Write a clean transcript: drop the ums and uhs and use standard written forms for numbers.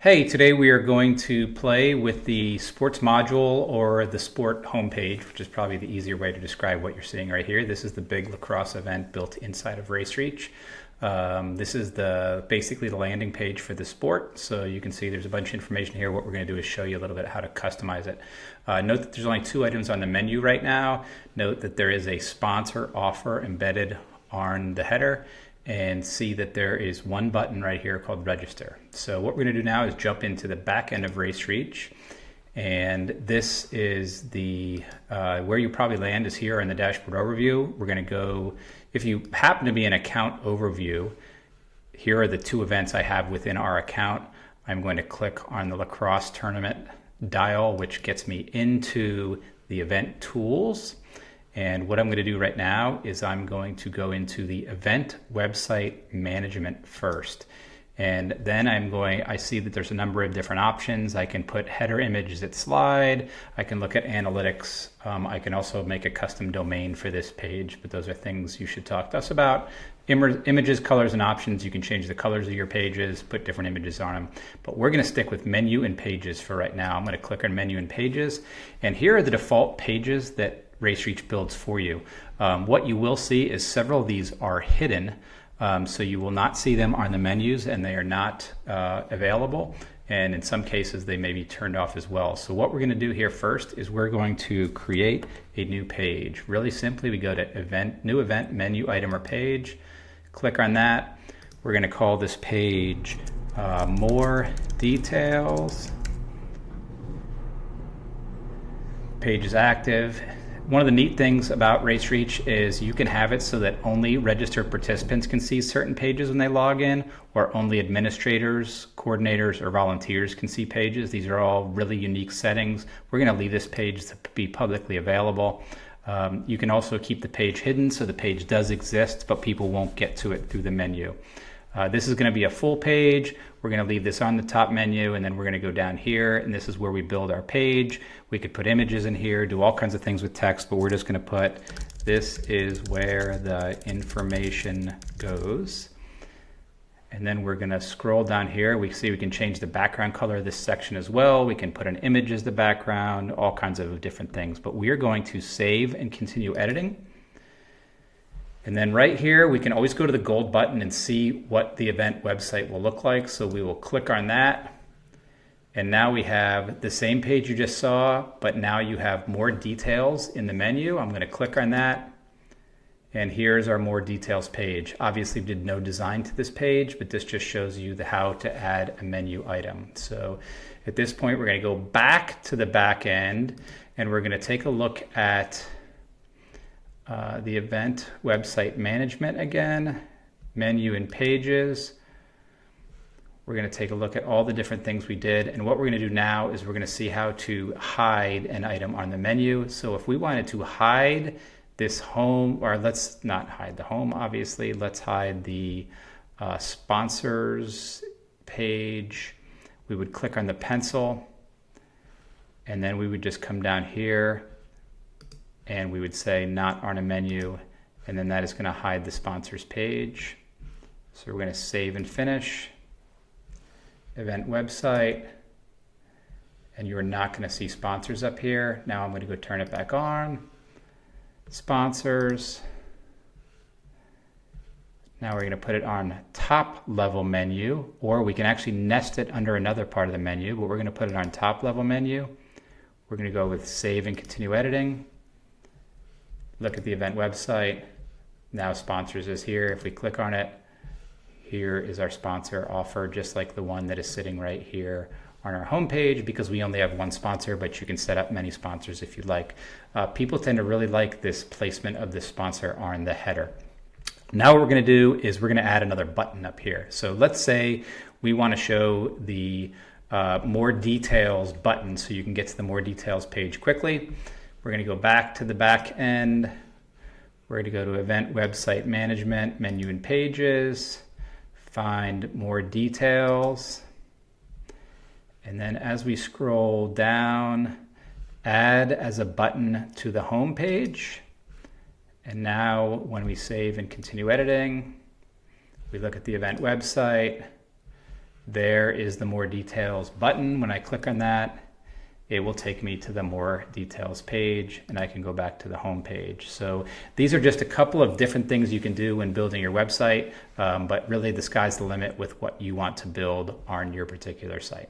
Hey, today we are going to play with the sports module or the sport homepage, which is probably the easier way to describe what you're seeing right here. This is the big lacrosse event built inside of RaceReach. This is basically the landing page for the sport. So you can see there's a bunch of information here. What we're going to do is show you a little bit how to customize it. Note that there's only 2 items on the menu right now. Note that there is a sponsor offer embedded on the header, and see that there is 1 button right here called register. So what we're going to do now is jump into the back end of RaceReach, and this is the where you probably land is here in the dashboard overview. We're going to go, if you happen to be in account overview, here are the 2 events I have within our account. I'm going to click on the lacrosse tournament dial, which gets me into the event tools. And what I'm going to do right now is I'm going to go into the event website management first. And then I see that there's a number of different options. I can put header images that slide. I can look at analytics. I can also make a custom domain for this page, but those are things you should talk to us about. Images, colors, and options. You can change the colors of your pages, put different images on them. But we're going to stick with menu and pages for right now. I'm going to click on menu and pages. And here are the default pages that RaceReach builds for you. What you will see is several of these are hidden, so you will not see them on the menus, and they are not available, and in some cases they may be turned off as well. So what we're going to do here first is we're going to create a new page. Really simply, we go to event, new event, menu, item, or page, click on that. We're going to call this page more details. Page is active. One of the neat things about RaceReach is you can have it so that only registered participants can see certain pages when they log in, or only administrators, coordinators, or volunteers can see pages. These are all really unique settings. We're going to leave this page to be publicly available. You can also keep the page hidden, so the page does exist, but people won't get to it through the menu. This is going to be a full page. We're going to leave this on the top menu, and then we're going to go down here, and this is where we build our page. We could put images in here, do all kinds of things with text, but we're just going to put, this is where the information goes. And then we're going to scroll down here. We see we can change the background color of this section as well. We can put an image as the background, all kinds of different things. But we are going to save and continue editing. And then right here, we can always go to the gold button and see what the event website will look like. So we will click on that. And now we have the same page you just saw, but now you have more details in the menu. I'm going to click on that. And here's our more details page. Obviously, we did no design to this page, but this just shows you how to add a menu item. So at this point, we're going to go back to the back end, and we're going to take a look at the event website management again, menu and pages. We're going to take a look at all the different things we did, and what we're going to do now is we're going to see how to hide an item on the menu. So if we wanted to hide this home, or let's not hide the home, obviously, let's hide the sponsors page. We would click on the pencil, and then we would just come down here, and we would say not on a menu, and then that is going to hide the sponsors page. So we're going to save and finish, event website, and you're not going to see sponsors up here. Now I'm going to go turn it back on, sponsors. Now we're going to put it on top level menu, or we can actually nest it under another part of the menu, but we're going to put it on top level menu. We're going to go with save and continue editing. Look at the event website. Now sponsors is here. If we click on it, here is our sponsor offer, just like the one that is sitting right here on our homepage, because we only have 1 sponsor, but you can set up many sponsors if you'd like. People tend to really like this placement of the sponsor on the header. Now what we're going to do is we're going to add another button up here. So let's say we want to show the more details button so you can get to the more details page quickly. We're going to go back to the back end. We're going to go to event website management, menu and pages, find more details. And then as we scroll down, add as a button to the home page. And now when we save and continue editing, we look at the event website, There is the more details button. When I click on that, it will take me to the more details page, and I can go back to the home page. So these are just a couple of different things you can do when building your website, but really the sky's the limit with what you want to build on your particular site.